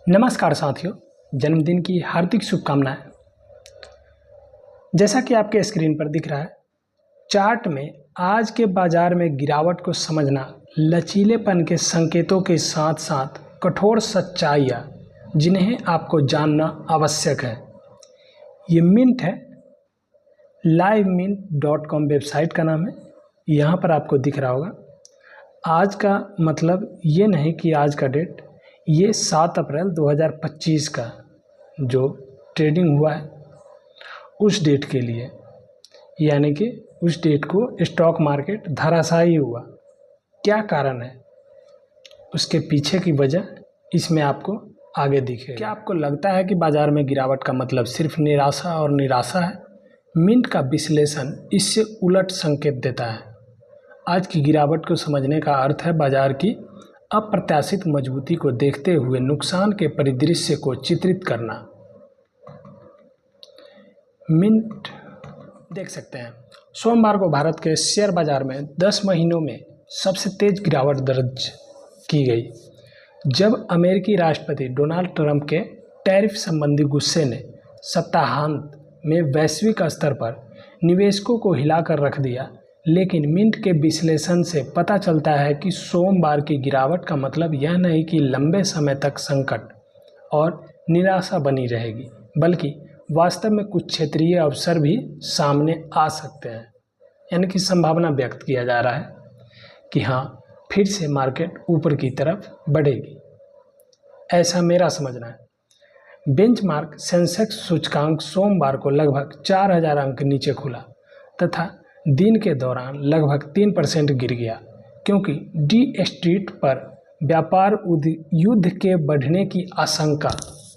नमस्कार साथियों, जन्मदिन की हार्दिक शुभकामनाएं। जैसा कि आपके स्क्रीन पर दिख रहा है, चार्ट में आज के बाजार में गिरावट को समझना लचीलेपन के संकेतों के साथ साथ कठोर सच्चाइयाँ जिन्हें आपको जानना आवश्यक है। ये मिंट है, livemint.com वेबसाइट का नाम है। यहाँ पर आपको दिख रहा होगा। आज का मतलब ये नहीं कि आज का डेट, ये 7 अप्रैल 2025 का जो ट्रेडिंग हुआ है उस डेट के लिए, यानी कि उस डेट को स्टॉक मार्केट धराशायी हुआ। क्या कारण है, उसके पीछे की वजह इसमें आपको आगे दिखेगा। क्या आपको लगता है कि बाज़ार में गिरावट का मतलब सिर्फ निराशा और निराशा है? मिंट का विश्लेषण इससे उलट संकेत देता है। आज की गिरावट को समझने का अर्थ है बाज़ार की अप्रत्याशित मजबूती को देखते हुए नुकसान के परिदृश्य को चित्रित करना। मिंट देख सकते हैं, सोमवार को भारत के शेयर बाजार में 10 महीनों में सबसे तेज गिरावट दर्ज की गई, जब अमेरिकी राष्ट्रपति डोनाल्ड ट्रंप के टैरिफ संबंधी गुस्से ने सप्ताहांत में वैश्विक स्तर पर निवेशकों को हिलाकर रख दिया। लेकिन मिंट के विश्लेषण से पता चलता है कि सोमवार की गिरावट का मतलब यह नहीं कि लंबे समय तक संकट और निराशा बनी रहेगी, बल्कि वास्तव में कुछ क्षेत्रीय अवसर भी सामने आ सकते हैं। यानी कि संभावना व्यक्त किया जा रहा है कि हाँ, फिर से मार्केट ऊपर की तरफ बढ़ेगी, ऐसा मेरा समझना है। बेंचमार्क सेंसेक्स सूचकांक सोमवार को लगभग 4000 अंक नीचे खुला तथा दिन के दौरान लगभग 3% गिर गया, क्योंकि डी स्ट्रीट पर व्यापार युद्ध के बढ़ने की आशंका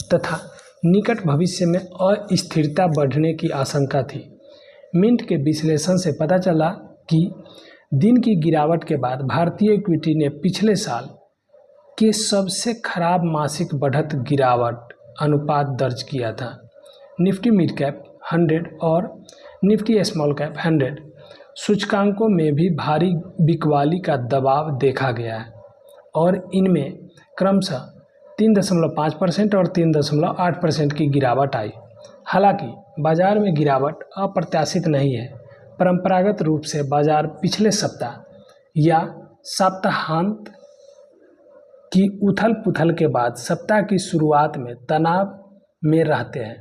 तथा निकट भविष्य में अस्थिरता बढ़ने की आशंका थी। मिंट के विश्लेषण से पता चला कि दिन की गिरावट के बाद भारतीय इक्विटी ने पिछले साल के सबसे खराब मासिक बढ़त गिरावट अनुपात दर्ज किया था। निफ्टी मिड कैप 100 और निफ्टी स्मॉल कैप 100 सूचकांकों में भी भारी बिकवाली का दबाव देखा गया है और इनमें क्रमशः 3.5% और 3.8% की गिरावट आई। हालांकि बाजार में गिरावट अप्रत्याशित नहीं है। परंपरागत रूप से बाजार पिछले सप्ताह या सप्ताहांत की उथल पुथल के बाद सप्ताह की शुरुआत में तनाव में रहते हैं।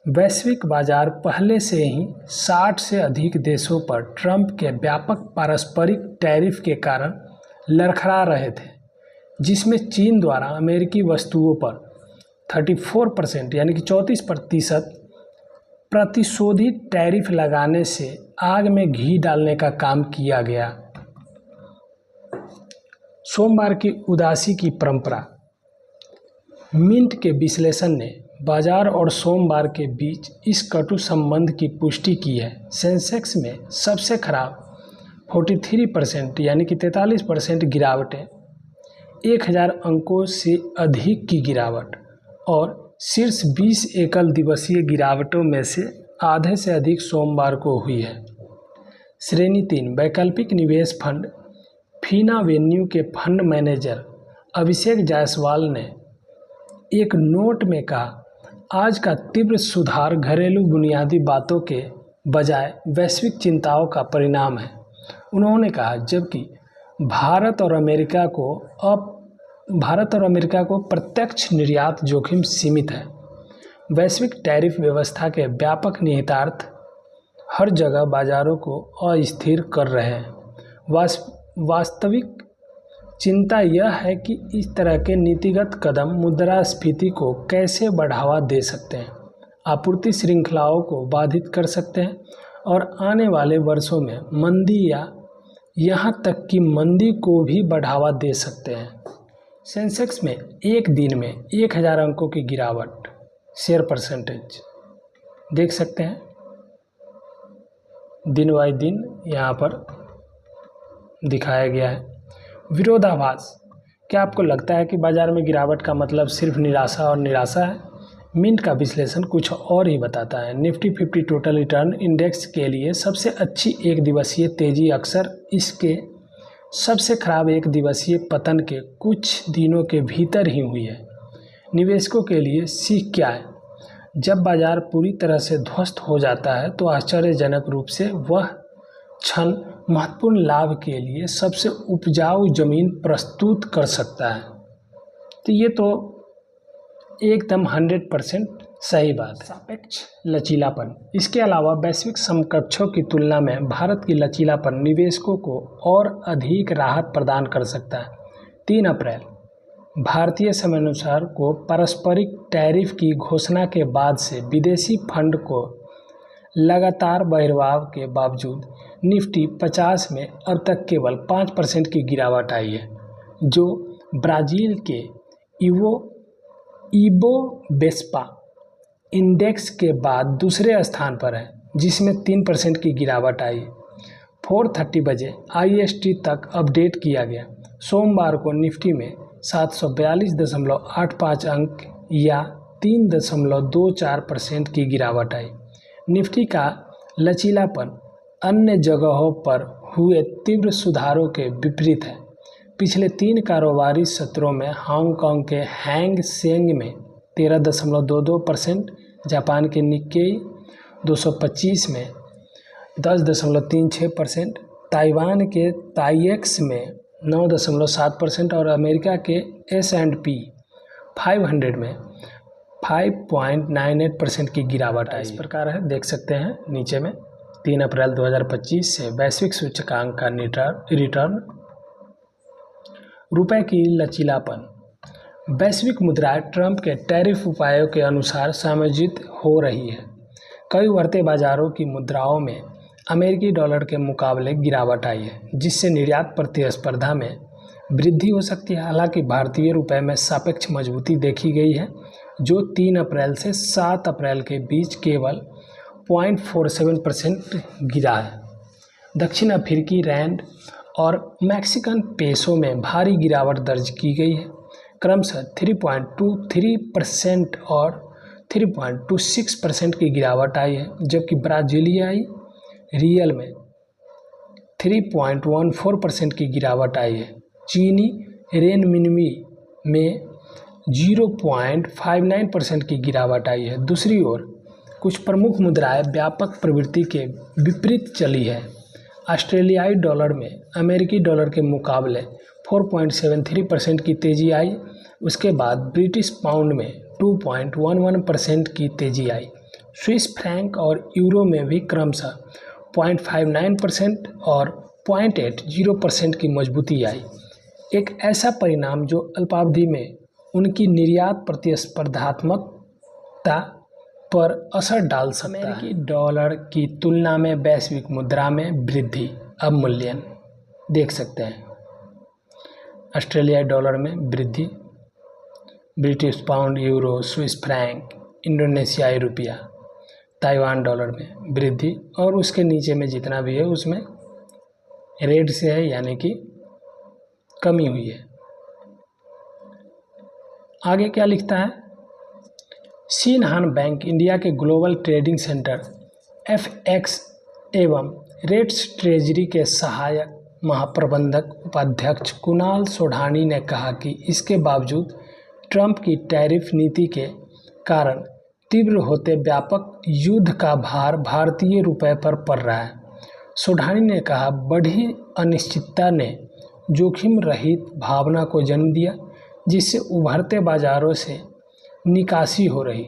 वैश्विक बाजार पहले से ही 60 से अधिक देशों पर ट्रंप के व्यापक पारस्परिक टैरिफ के कारण लड़खड़ा रहे थे, जिसमें चीन द्वारा अमेरिकी वस्तुओं पर 34% यानी कि 34% प्रतिशोधित टैरिफ लगाने से आग में घी डालने का काम किया गया। सोमवार की उदासी की परंपरा। मिंट के विश्लेषण ने बाजार और सोमवार के बीच इस कटु संबंध की पुष्टि की है। सेंसेक्स में सबसे खराब 43% यानी कि 43% गिरावटें, 1000 अंकों से अधिक की गिरावट और शीर्ष 20 एकल दिवसीय गिरावटों में से आधे से अधिक सोमवार को हुई है। श्रेणी 3 वैकल्पिक निवेश फंड फीना वेन्यू के फंड मैनेजर अभिषेक जायसवाल ने एक नोट में कहा, आज का तीव्र सुधार घरेलू बुनियादी बातों के बजाय वैश्विक चिंताओं का परिणाम है। उन्होंने कहा, जबकि भारत और अमेरिका को प्रत्यक्ष निर्यात जोखिम सीमित है, वैश्विक टैरिफ व्यवस्था के व्यापक निहितार्थ हर जगह बाजारों को अस्थिर कर रहे हैं। वास्तविक चिंता यह है कि इस तरह के नीतिगत कदम मुद्रास्फीति को कैसे बढ़ावा दे सकते हैं, आपूर्ति श्रृंखलाओं को बाधित कर सकते हैं और आने वाले वर्षों में मंदी या यहाँ तक कि मंदी को भी बढ़ावा दे सकते हैं। सेंसेक्स में एक दिन में 1000 अंकों की गिरावट, शेयर परसेंटेज देख सकते हैं दिन बाय दिन यहाँ पर दिखाया गया है। विरोधाभास। क्या आपको लगता है कि बाजार में गिरावट का मतलब सिर्फ निराशा और निराशा है? मिंट का विश्लेषण कुछ और ही बताता है। निफ्टी 50 टोटल रिटर्न इंडेक्स के लिए सबसे अच्छी एक दिवसीय तेजी अक्सर इसके सबसे खराब एक दिवसीय पतन के कुछ दिनों के भीतर ही हुई है। निवेशकों के लिए सीख क्या है? जब बाजार पूरी तरह से ध्वस्त हो जाता है तो आश्चर्यजनक रूप से वह क्षण महत्वपूर्ण लाभ के लिए सबसे उपजाऊ जमीन प्रस्तुत कर सकता है। तो ये तो एकदम 100% सही बात है। सापेक्ष लचीलापन। इसके अलावा वैश्विक समकक्षों की तुलना में भारत की लचीलापन निवेशकों को और अधिक राहत प्रदान कर सकता है। 3 अप्रैल भारतीय समयानुसार को पारस्परिक टैरिफ की घोषणा के बाद से विदेशी फंड को लगातार बहिर्वाह के बावजूद निफ्टी 50 में अब तक केवल 5% की गिरावट आई है, जो ब्राज़ील के इबोवेस्पा इंडेक्स के बाद दूसरे स्थान पर है, जिसमें 3% की गिरावट आई। 4:30 बजे IST तक अपडेट किया गया। सोमवार को निफ्टी में 742.85 अंक या 3.24% की गिरावट आई। निफ्टी का लचीलापन अन्य जगहों पर हुए तीव्र सुधारों के विपरीत है। पिछले 3 कारोबारी सत्रों में हांगकांग के हैंग सेंग में 13.22%, जापान के निक्केई 225 में 10.36%, ताइवान के ताइएक्स में 9.7% और अमेरिका के S&P 500 में 5.98% की गिरावट आई। इस प्रकार है, देख सकते हैं नीचे में 3 अप्रैल 2025 से वैश्विक सूचकांक का रिटर्न। रुपए की लचीलापन। वैश्विक मुद्राएं ट्रंप के टैरिफ उपायों के अनुसार समायोजित हो रही है। कई उभरते बाजारों की मुद्राओं में अमेरिकी डॉलर के मुकाबले गिरावट आई है, जिससे निर्यात प्रतिस्पर्धा में वृद्धि हो सकती है। हालांकि भारतीय रुपये में सापेक्ष मजबूती देखी गई है, जो 3 अप्रैल से 7 अप्रैल के बीच केवल 0.47% गिरा है। दक्षिण अफ्रीकी रैंड और मैक्सिकन पेसो में भारी गिरावट दर्ज की गई है, क्रमशः 3.23% और 3.26% की गिरावट आई है, जबकि ब्राज़ीलियाई रियल में 3.14% की गिरावट आई है। चीनी रेनमिनमी में 0.59% की गिरावट आई है। दूसरी ओर कुछ प्रमुख मुद्राएं व्यापक प्रवृत्ति के विपरीत चली है। ऑस्ट्रेलियाई डॉलर में अमेरिकी डॉलर के मुकाबले 4.73% की तेज़ी आई। उसके बाद ब्रिटिश पाउंड में 2.11% की तेज़ी आई। स्विस फ्रैंक और यूरो में भी क्रमशः 0.59% और 0.80% की मजबूती आई। एक ऐसा परिणाम जो अल्पावधि में उनकी निर्यात प्रतिस्पर्धात्मकता पर असर डाल सकता है। अमेरिकी डॉलर की तुलना में वैश्विक मुद्रा में वृद्धि अवमूल्यन देख सकते हैं। ऑस्ट्रेलियाई डॉलर में वृद्धि, British pound, euro, Swiss franc, इंडोनेशियाई रुपया, ताइवान डॉलर में वृद्धि, और उसके नीचे में जितना भी है उसमें रेड से है, यानी कि कमी हुई है। आगे क्या लिखता है? सिन्हान बैंक इंडिया के ग्लोबल ट्रेडिंग सेंटर FX एवं रेट्स ट्रेजरी के सहायक महाप्रबंधक उपाध्यक्ष कुणाल सोढानी ने कहा कि इसके बावजूद ट्रंप की टैरिफ नीति के कारण तीव्र होते व्यापक युद्ध का भार भारतीय रुपये पर पड़ रहा है। सोढानी ने कहा, बढ़ी अनिश्चितता ने जोखिम रहित भावना को जन्म दिया, जिससे उभरते बाजारों से निकासी हो रही।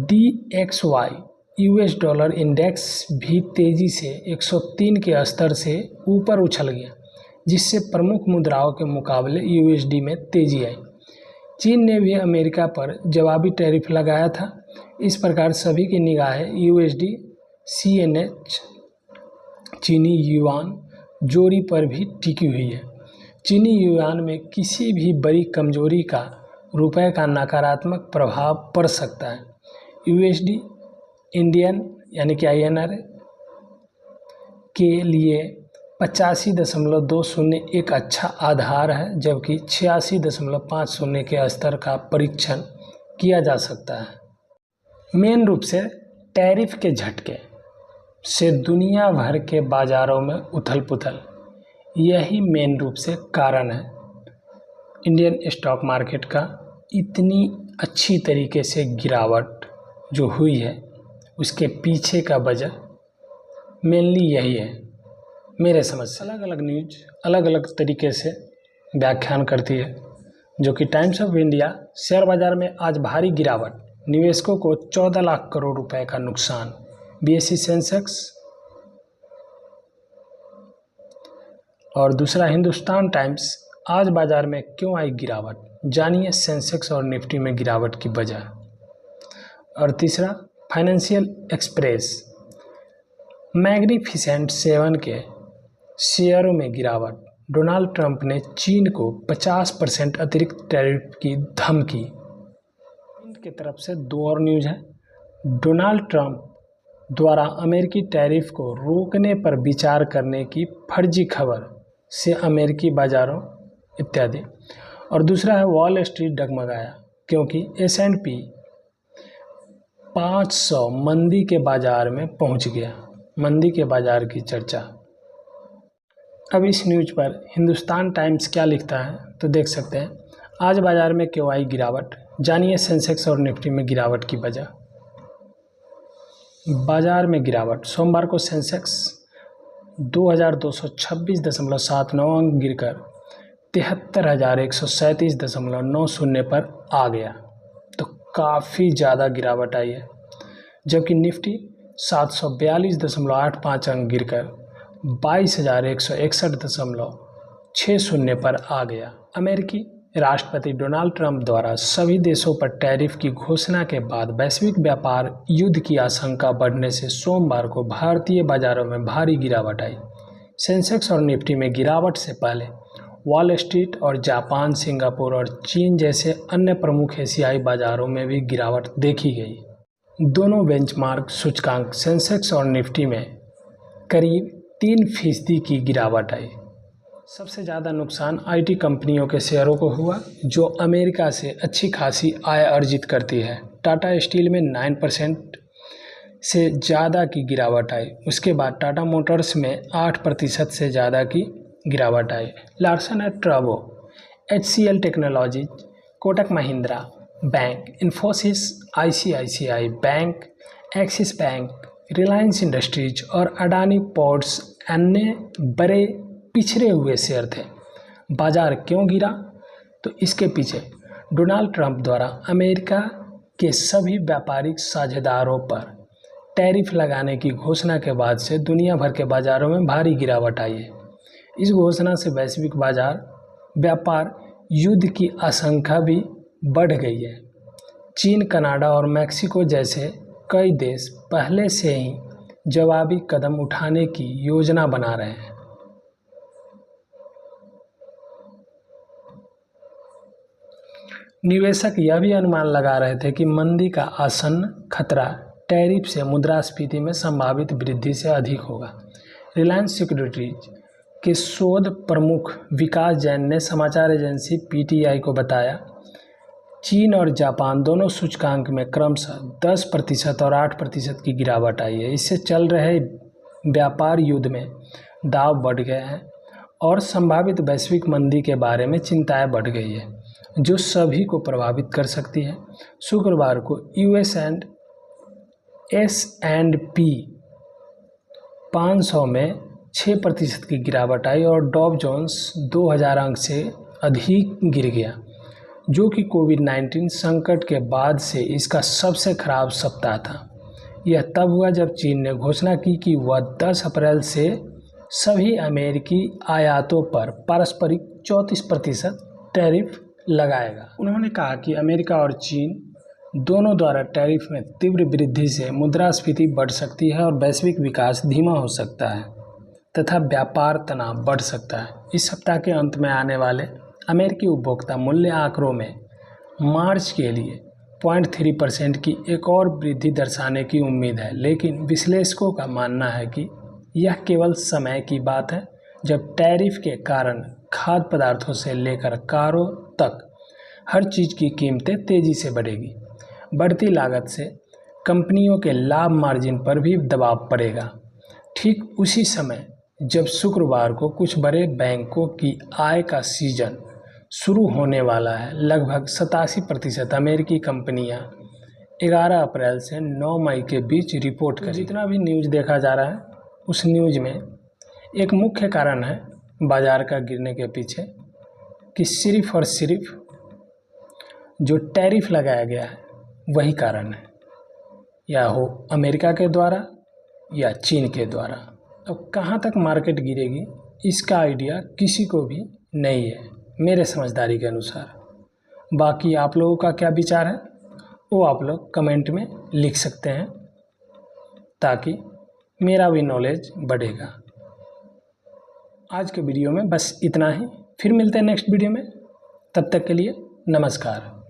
DXY US डॉलर इंडेक्स भी तेज़ी से 103 के स्तर से ऊपर उछल गया, जिससे प्रमुख मुद्राओं के मुकाबले USD में तेज़ी आई। चीन ने भी अमेरिका पर जवाबी टैरिफ लगाया था। इस प्रकार सभी की निगाहें USD CNH चीनी युआन जोड़ी पर भी टिकी हुई है। चीनी युआन में किसी भी बड़ी कमजोरी का रुपए का नकारात्मक प्रभाव पड़ सकता है। USD इंडियन यानी कि INR के लिए 85.20 एक अच्छा आधार है, जबकि 86.50 के स्तर का परीक्षण किया जा सकता है। मेन रूप से टैरिफ के झटके से दुनिया भर के बाज़ारों में उथल पुथल। यही मेन रूप से कारण है इंडियन स्टॉक मार्केट का इतनी अच्छी तरीके से गिरावट जो हुई है, उसके पीछे का वजह मेनली यही है मेरे समझ से। अलग अलग न्यूज अलग अलग तरीके से व्याख्यान करती है, जो कि टाइम्स ऑफ इंडिया शेयर बाजार में आज भारी गिरावट, निवेशकों को 14 लाख करोड़ रुपए का नुकसान। बीएसई सेंसेक्स और दूसरा हिंदुस्तान टाइम्स आज बाजार में क्यों आई गिरावट, जानिए सेंसेक्स और निफ्टी में गिरावट की वजह। और तीसरा फाइनेंशियल एक्सप्रेस, मैग्निफिसेंट 7 के शेयरों में गिरावट, डोनाल्ड ट्रंप ने चीन को 50% अतिरिक्त टैरिफ की धमकी। चीन की तरफ से दो और न्यूज है। डोनाल्ड ट्रंप द्वारा अमेरिकी टैरिफ को रोकने पर विचार करने की फर्जी खबर से अमेरिकी बाजारों इत्यादि। और दूसरा है वॉल स्ट्रीट डगमगाया क्योंकि S&P 500 मंदी के बाजार में पहुंच गया। मंदी के बाजार की चर्चा। अब इस न्यूज पर हिंदुस्तान टाइम्स क्या लिखता है तो देख सकते हैं। आज बाजार में क्यों आई गिरावट, जानिए सेंसेक्स और निफ्टी में गिरावट की वजह। बाजार में गिरावट, सोमवार को सेंसेक्स 2226.79 अंक गिरकर 73,137.90 पर आ गया, तो काफ़ी ज़्यादा गिरावट आई है। जबकि निफ्टी 742.85 अंक गिरकर 22,161.60 पर आ गया। अमेरिकी राष्ट्रपति डोनाल्ड ट्रंप द्वारा सभी देशों पर टैरिफ की घोषणा के बाद वैश्विक व्यापार युद्ध की आशंका बढ़ने से सोमवार को भारतीय बाजारों में भारी गिरावट आई। सेंसेक्स और निफ्टी में गिरावट से पहले वॉल स्ट्रीट और जापान, सिंगापुर और चीन जैसे अन्य प्रमुख एशियाई बाजारों में भी गिरावट देखी गई। दोनों बेंचमार्क सूचकांक सेंसेक्स और निफ्टी में करीब 3% की गिरावट आई। सबसे ज़्यादा नुकसान आईटी कंपनियों के शेयरों को हुआ, जो अमेरिका से अच्छी खासी आय अर्जित करती है। टाटा स्टील में 9% से ज़्यादा की गिरावट आई। उसके बाद टाटा मोटर्स में 8% से ज़्यादा की गिरावट आई। Larsen and Toubro, HCL technologies, Kotak Mahindra bank, Infosys, ICICI bank, Axis bank, Reliance industries और अडानी पोर्ट्स अन्य बड़े पिछड़े हुए शेयर थे। बाजार क्यों गिरा, तो इसके पीछे डोनाल्ड ट्रंप द्वारा अमेरिका के सभी व्यापारिक साझेदारों पर टैरिफ लगाने की घोषणा के बाद से दुनिया भर के बाजारों में भारी गिरावट आई है। इस घोषणा से वैश्विक बाजार व्यापार युद्ध की आशंका भी बढ़ गई है। चीन, कनाडा और मैक्सिको जैसे कई देश पहले से ही जवाबी कदम उठाने की योजना बना रहे हैं। निवेशक यह भी अनुमान लगा रहे थे कि मंदी का आसन्न खतरा टैरिफ से मुद्रास्फीति में संभावित वृद्धि से अधिक होगा। रिलायंस सिक्योरिटीज के शोध प्रमुख विकास जैन ने समाचार एजेंसी PTI को बताया, चीन और जापान दोनों सूचकांक में क्रमशः 10% और 8% की गिरावट आई है। इससे चल रहे व्यापार युद्ध में दाव बढ़ गए हैं और संभावित वैश्विक मंदी के बारे में चिंताएं बढ़ गई है, जो सभी को प्रभावित कर सकती है। शुक्रवार को S&P 500 में 6% की गिरावट आई और डॉव जोन्स 2000 अंक से अधिक गिर गया, जो कि कोविड-19 संकट के बाद से इसका सबसे खराब सप्ताह था। यह तब हुआ जब चीन ने घोषणा की कि वह 10 अप्रैल से सभी अमेरिकी आयातों पर पारस्परिक 34% टैरिफ लगाएगा। उन्होंने कहा कि अमेरिका और चीन दोनों द्वारा टैरिफ में तीव्र वृद्धि से मुद्रास्फीति बढ़ सकती है और वैश्विक विकास धीमा हो सकता है तथा व्यापार तनाव बढ़ सकता है। इस सप्ताह के अंत में आने वाले अमेरिकी उपभोक्ता मूल्य आंकड़ों में मार्च के लिए 0.3% की एक और वृद्धि दर्शाने की उम्मीद है, लेकिन विश्लेषकों का मानना है कि यह केवल समय की बात है, जब टैरिफ के कारण खाद्य पदार्थों से लेकर कारों तक हर चीज़ की कीमतें तेज़ी से बढ़ेगी। बढ़ती लागत से कंपनियों के लाभ मार्जिन पर भी दबाव पड़ेगा। ठीक उसी समय जब शुक्रवार को कुछ बड़े बैंकों की आय का सीजन शुरू होने वाला है। लगभग 87% अमेरिकी कंपनियां 11 अप्रैल से 9 मई के बीच रिपोर्ट करें। जितना भी न्यूज़ देखा जा रहा है उस न्यूज़ में एक मुख्य कारण है बाज़ार का गिरने के पीछे कि सिर्फ और सिर्फ जो टैरिफ लगाया गया है वही कारण है, या हो अमेरिका के द्वारा या चीन के द्वारा। अब कहाँ तक मार्केट गिरेगी इसका आइडिया किसी को भी नहीं है मेरे समझदारी के अनुसार। बाकी आप लोगों का क्या विचार है वो आप लोग कमेंट में लिख सकते हैं ताकि मेरा भी नॉलेज बढ़ेगा। आज के वीडियो में बस इतना ही, फिर मिलते हैं नेक्स्ट वीडियो में। तब तक के लिए नमस्कार।